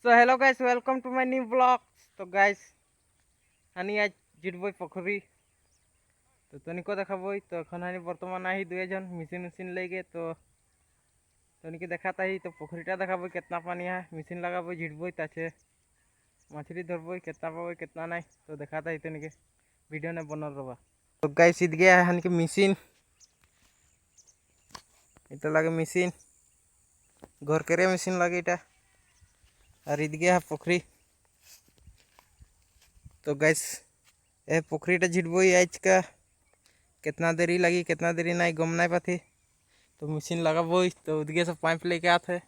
So hello guys, welcome to my new vlog. तो guys, हानी आज जिटबई पोखरी तो तनिको देखाबई तो एखन हानी बर्तमान आही दुएजन मेसिन लेके तो तनिके देखाता ही तो पोखरीटा देखाबई कितना पानी है मेसिन लगाबई जिटबई ताछे मछली धरबई कितना पाबई कितना नहीं तो देखाता ही तनिके वीडियो ने बनल रहा। तो गाइस इत गया है हानी के मेसिन इटा लगे मेसिन घर के मेसिन लगे इटा और इत गया है पोखरी। तो गैस ए पोखरीटा झिटबई आज का कितना देरी लगी कितना देरी नहीं गम नहीं पाती तो मशीन लगाबई तो उदगे से पाइप लेके आते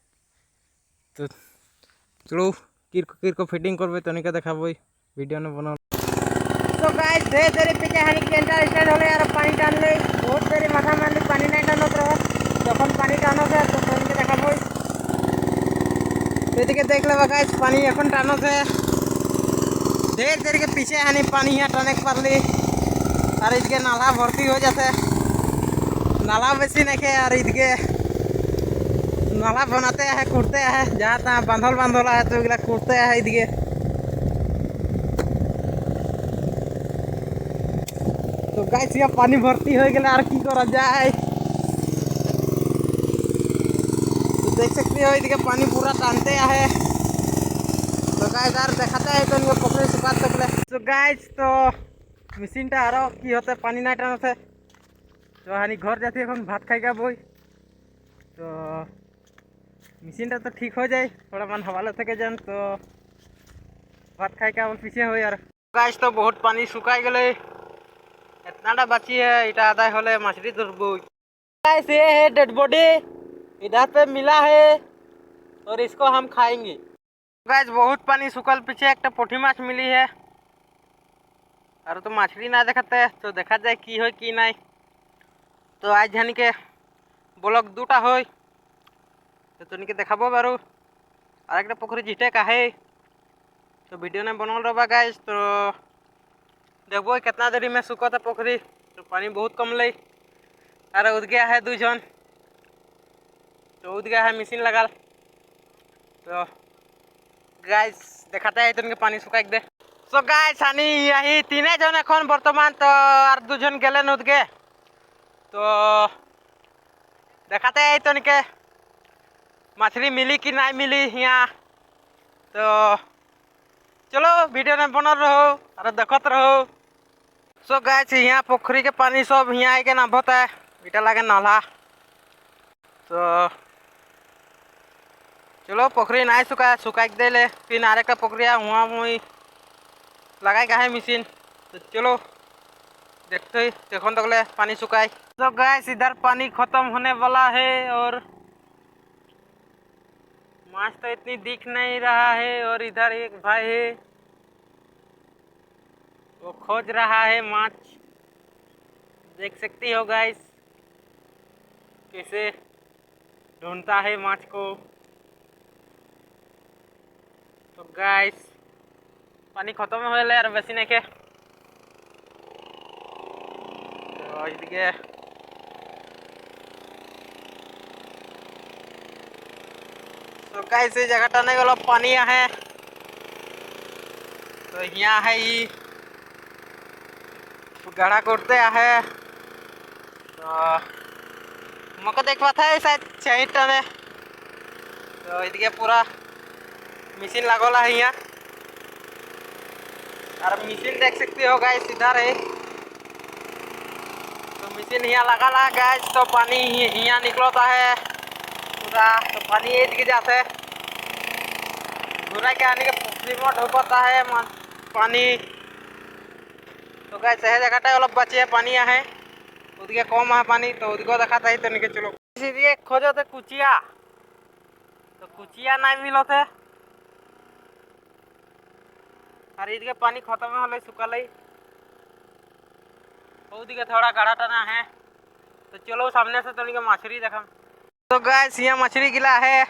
तो चलो किरको फिटिंग करबे तो निका देखाबई वीडियो ने बना। तो गाइस धीरे धीरे पीछे हानि टेंटर स्टार्ट होले यार पानी टान ले बहुत देरी माथा मारली पानी नहीं टानत रह जखन पानी टानत है तो तनिके देखाबई तो इदिके देख लेबा गाइस पानी এখন टानत है देर देर के पीछे हानि पानी यहाँ टाने के पारली और इसके नाला भर्ती हो जाते नाला बेसी नहीं के और इसके नाला बनाते हैं कूटते हैं जहाँ तहाँ बांधल है तो इगला कूटते हैं इसके। तो गाइस यहाँ पानी भर्ती हो गया और की करा जाए तो देख सकते हो इसके पानी पूरा टानते हैं तो गाइस यार देखाते हैं तो इनको पोखरी सुखा सकले। तो गाइस तो मेसिन टा आरो की होते पानी नहीं टानते तो हानि घर जाती এখন भात खाएगा बोई तो मेसिन टा तो ठीक हो जाए थोड़ा मन हवाले थे जान तो भात खाएगा पीछे हो यार। गाइस तो बहुत पानी सुखाई गले इतना बाची है इटा आधा होले मछली धरबई। गाइस ये है डेड बॉडी इधर पे मिला है और इसको हम खाएंगे। गाइस बहुत पानी सुखल पीछे एक पोठी माछ मिली है और तो मछली ना देखते तो देखा जाए की हो कि नहीं। तो आज हानि के ब्लॉग दूटा हो तो तनिके देखाबो बारू और एक पोखरी जिटे का है तो वीडियो ने बनल रहा गाइस तो देखो कितना देरी में सुखा था पोखरी तो पानी बहुत कम ले और उद गया है दूजन तो उद गया है मशीन लगा तो गाइस देखाते है तनिके पानी सुखा दे। सो गाइस हानि यही तीने जन एखन बर्तमान तो और दूजन गेले उद गे तो देखाते है तनिके मछली मिली कि नहीं मिली यहाँ तो चलो वीडियो में बनल रहो और देखत रहो। सो गाइस यहाँ पोखरी के पानी सब यहाँ आके नाभत है इटा लगे नाला तो चलो पोखरी नहीं सुखा दे ले फिर आरे का पोखरी हुआ मुई लगाएगा है मशीन तो चलो देखते ही देखो तक पानी सुखाए। तो गाइस इधर पानी खत्म होने वाला है और माछ तो इतनी दिख नहीं रहा है और इधर एक भाई है वो खोज रहा है माछ देख सकती हो गाइस कैसे ढूंढता है माछ को। तो गाइस पानी खत्म हो गया यार बेसी नहीं के तो इधर तो गाइस ये जगह नहीं वाला पानी है तो यहाँ है ये गढ़ा करते है तो मको देख पाता है शायद चाहिए टने तो इधर पूरा मशीन लगोला है यहाँ और मशीन देख सकते हो गाइस इधर है तो मशीन यहाँ लगा ला गाइस तो पानी यहाँ निकलता है पूरा तो पानी ये दिख जाता है घुरा के आने के पोखरी में ढोकता है पानी। तो गाइस यह जगह अलग बचे है पानी है उदके कम है पानी तो उदको दिखाता है तो निके चलो सीधे खोजो तो कुचिया नहीं मिलते और इधर पानी खत्म होले सुखल उधर थोड़ा गाढ़ा टना है तो चलो सामने से तनिक मछली देखा। तो गाइस यहाँ मछली गिला है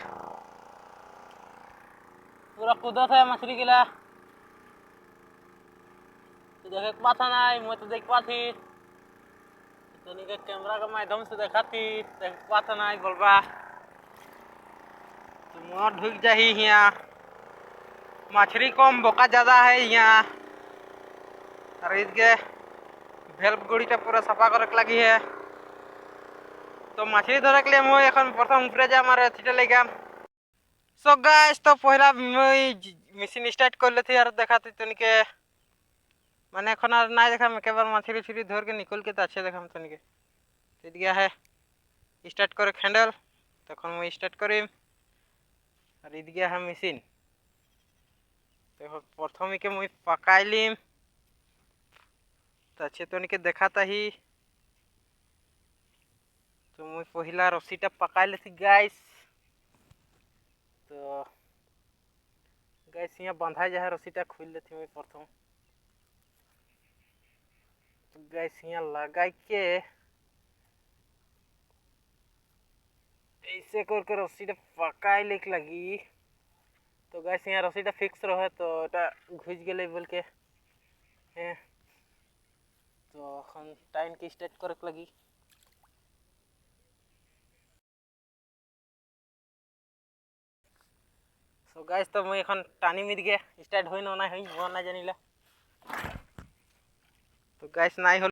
पूरा कूदत है मछली गिला तो देख पाता नहीं मैं तो देख पाती तनिक कैमरा के माध्यम से देखाती देख पाता नहीं बोलबा तो मुँह ढुक जाही यहाँ मछली कम बोका ज़्यादा है यहाँ। और इसके भेल्प गुड़ीटा पूरा सफा करक लगी है। तो मछली धरक लिए मुझे एखन प्रथम ऊपरे जा मारे थीटा लेगा। सो गाइस तो पहला मेसिन स्टार्ट कर लेती और देखा थी तनिके माने एखन और ना देखा मैं केवल मछली छुरी धर के निकल के तो अच्छे देखा तनिके तीत गया है स्टार्ट करे हैंडल तक मुझे स्टार्ट करी और ईद गया है मेसिन। तो प्रथम के मुझे पकाइलिम तो अच्छे तनिके देखाता ही। तो मुझे पहला रस्सीटा पका लेती गाइस। तो गाइस यहाँ बंधा जाए रस्सीटा खोल लेती मुझे प्रथम। तो गाइस यहाँ लगा के ऐसे करके रस्सीटा पकाई लेक लगी। तो गाइस यहाँ रस्सीटा फिक्स रहे तो घुस गए बोल के तो हम टाइम के स्टार्ट करक लगी। सो गाइस तो मुझे एखन टानी मिद गया स्टार्ट हो ना जानिला। तो गाइस नहीं